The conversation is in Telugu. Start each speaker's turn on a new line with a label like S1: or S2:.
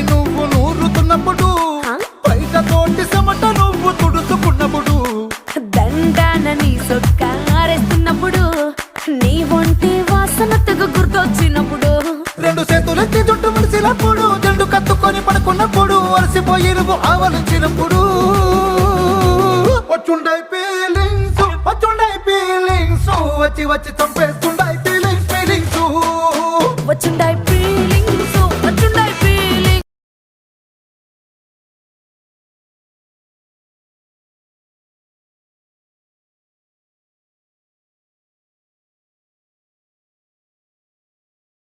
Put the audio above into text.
S1: నువ్వు నూరుతున్నప్పుడు బయట తోటి చెమట నువ్వు తుడుచుకున్నప్పుడు
S2: దండాన నీ సొక్కారేస్తున్నప్పుడు నీ ఒంటి వాసన తెగ గుర్తొచ్చినప్పుడు
S1: రెండు చేతులెత్తి చుట్టు మలిసినప్పుడు జండు కత్తుకొని పడుకున్నప్పుడు అలసిపోయి నువ్వు ఆవలించినప్పుడు వచ్చుండై ఫీలింగ్స్ వచ్చి వచ్చి చంపేస్తుండ